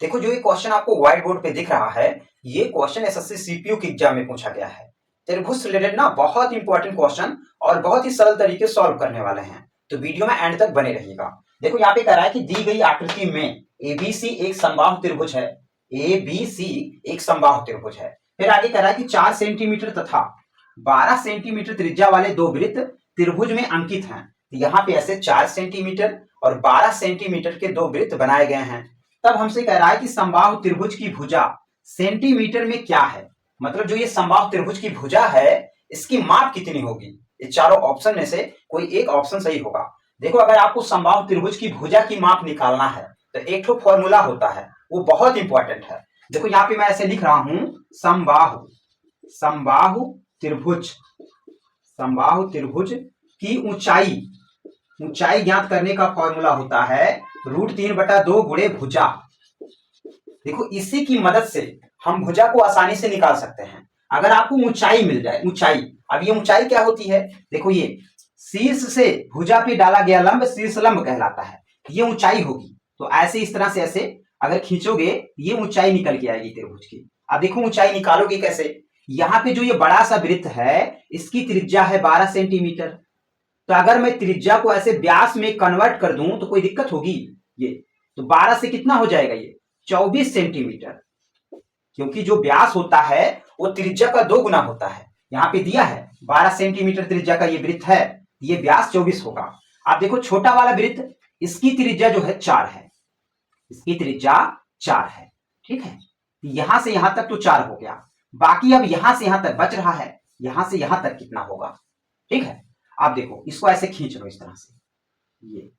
देखो जो ये क्वेश्चन आपको व्हाइट बोर्ड पे दिख रहा है, ये क्वेश्चन एसएससी सीपीयू के एग्जाम में पूछा गया है। त्रिभुज से रिलेटेड ना बहुत इंपॉर्टेंट क्वेश्चन और बहुत ही सरल तरीके से सॉल्व करने वाले हैं, तो वीडियो में एंड तक बने रहिएगा। देखो यहाँ पे कह रहा है कि दी गई आकृति में एबीसी एक समबाहु त्रिभुज है। एबीसी एक समबाहु त्रिभुज है। फिर आगे कह रहा है कि 4 सेंटीमीटर तथा 12 सेंटीमीटर त्रिज्या वाले दो वृत्त त्रिभुज में अंकित हैं। यहाँ पे ऐसे 4 सेंटीमीटर और 12 सेंटीमीटर के दो वृत्त बनाए गए हैं। तब हमसे कह रहा है कि समबाहु त्रिभुज की भुजा सेंटीमीटर में क्या है, मतलब जो ये समबाहु त्रिभुज की भुजा है इसकी माप कितनी होगी। ये चारों ऑप्शन में से कोई एक ऑप्शन सही होगा। देखो अगर आपको समबाहु त्रिभुज की भुजा की माप निकालना है तो एक तो फॉर्मूला होता है, वो बहुत इंपॉर्टेंट है। देखो यहाँ पे मैं ऐसे लिख रहा हूं, समबाहु समबाहु त्रिभुज समबाहु त्रिभुज की ऊंचाई ऊंचाई ज्ञात करने का फॉर्मूला होता है √3/2 गुणे भुजा। देखो इसी की मदद से हम भुजा को आसानी से निकाल सकते हैं। अगर आपको ऊंचाई मिल जाए, ऊंचाई, अब ये ऊंचाई क्या होती है, देखो ये शीर्ष से भुजा पे डाला गया लंब शीर्ष लंब कहलाता है, ये ऊंचाई होगी। तो ऐसे इस तरह से ऐसे अगर खींचोगे ये ऊंचाई निकल के आएगी त्रिभुज की। अब देखो ऊंचाई निकालोगे कैसे, यहाँ पे जो ये बड़ा सा वृत्त है इसकी त्रिज्या है 12 सेंटीमीटर। तो अगर मैं त्रिज्या को ऐसे व्यास में कन्वर्ट कर दूं तो कोई दिक्कत होगी। ये तो 12 से कितना हो जाएगा, ये 24 सेंटीमीटर, क्योंकि जो व्यास होता है वो त्रिज्या का 2 गुना होता है। यहाँ पे दिया है 12 सेंटीमीटर त्रिज्या का ये वृत्त है, ये व्यास 24 होगा। आप देखो छोटा वाला वृत्त, इसकी त्रिज्या जो है 4 है, इसकी त्रिज्या 4 है, ठीक है। यहां से यहां तक तो 4 हो गया, बाकी अब यहां से यहां तक बच रहा है, यहां से यहां तक कितना होगा, ठीक है। आप देखो इसको ऐसे खींच लो इस तरह से, ये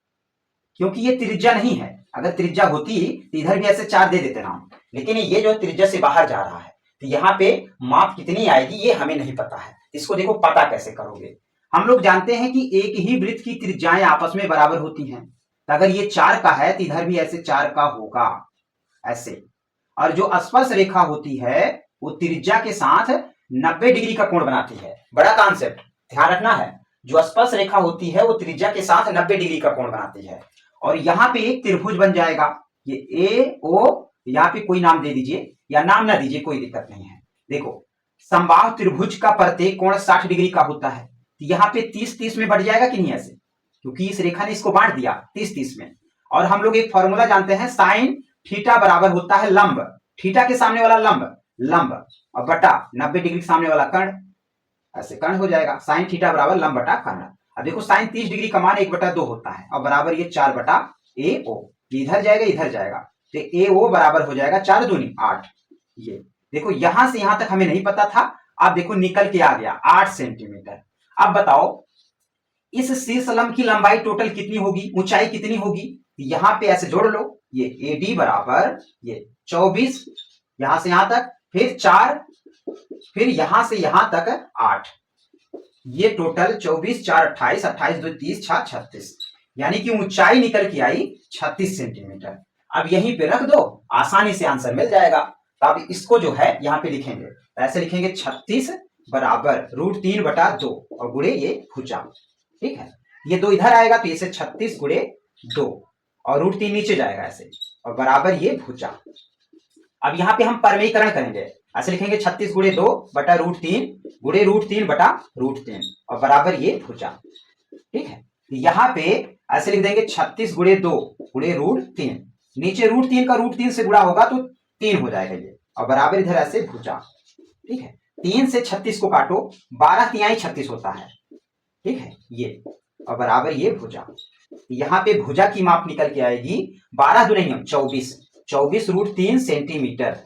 क्योंकि ये त्रिज्या नहीं है, अगर त्रिज्या होती तो इधर भी ऐसे 4 दे देते नाम, लेकिन ये जो त्रिज्या से बाहर जा रहा है तो यहाँ पे माप कितनी आएगी ये हमें नहीं पता है। इसको देखो पता कैसे करोगे, हम लोग जानते हैं कि एक ही वृत्त की त्रिज्याएं आपस में बराबर होती हैं। तो अगर ये 4 का है तो इधर भी ऐसे 4 का होगा, ऐसे। और जो स्पर्श रेखा होती है वो त्रिज्या के साथ 90 डिग्री का कोण बनाती है। बड़ा कॉन्सेप्ट ध्यान रखना है, जो स्पर्श रेखा होती है वो त्रिज्या के साथ 90 डिग्री का कोण बनाती है। और यहाँ पे एक त्रिभुज बन जाएगा, ये ए ओ, यहाँ पे कोई नाम दे दीजिए या नाम ना दीजिए, कोई दिक्कत नहीं है। देखो समबाहु त्रिभुज का प्रत्येक कोण 60 डिग्री का होता है, तो यहाँ पे 30-30 में बढ़ जाएगा कि नहीं ऐसे, क्योंकि इस रेखा ने इसको बांट दिया 30-30 में। और हम लोग एक फॉर्मूला जानते हैं, साइन थीटा बराबर होता है लंब, थीटा के सामने वाला लंब लंब और बटा 90 डिग्री के सामने वाला कर्ण, ऐसे कर्ण हो जाएगा, साइन थीटा बराबर लंब बटा कर्ण। अब देखो साइन 30 डिग्री का मान 1/2 होता है और बराबर ये 4/AO, इधर जाएगा इधर जाएगा तो AO बराबर हो जाएगा 4 दूनी 8। ये देखो यहां से यहां तक हमें नहीं पता था, अब देखो निकल के आ गया 8 सेंटीमीटर। अब बताओ इस शीर्ष लंब की लंबाई टोटल कितनी होगी, ऊंचाई कितनी होगी, यहां पे ऐसे जोड़ लो, ये AD बराबर ये 24, यहां से यहां तक फिर 4, फिर यहां से यहां तक 8, ये टोटल 24 4 28, 28 2 30 6 36, यानी कि ऊंचाई निकल के आई 36 सेंटीमीटर। अब यहीं पे रख दो, आसानी से आंसर मिल जाएगा। तो अब इसको जो है यहाँ पे लिखेंगे, ऐसे लिखेंगे 36 बराबर √3/2 और गुणे ये भुजा, ठीक है। ये 2 इधर आएगा तो इसे 36 गुणे 2 और √3 नीचे जाएगा ऐसे और बराबर ये भुजा। अब यहाँ पे हम परमेयीकरण करेंगे, ऐसे लिखेंगे 36 गुणे 2 बटा √3 गुणे √3 बटा √3 और बराबर ये भुजा, ठीक है। यहाँ पे ऐसे लिख देंगे 36 गुणे 2 गुणे √3, नीचे √3 का √3 से गुणा होगा तो 3 हो जाएगा ये और बराबर इधर ऐसे भुजा, ठीक है। 3 से 36 को काटो, 12 तिहाई 36 होता है, ठीक है, ये और बराबर ये भुजा। यहाँ पे भुजा की माप निकल के आएगी 12 दूनी 24, 24 √3 सेंटीमीटर।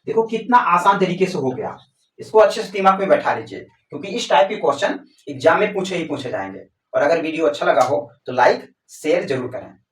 देखो कितना आसान तरीके से हो गया, इसको अच्छे से दिमाग में बैठा लीजिए, क्योंकि इस टाइप के क्वेश्चन एग्जाम में पूछे ही पूछे जाएंगे। और अगर वीडियो अच्छा लगा हो तो लाइक शेयर जरूर करें।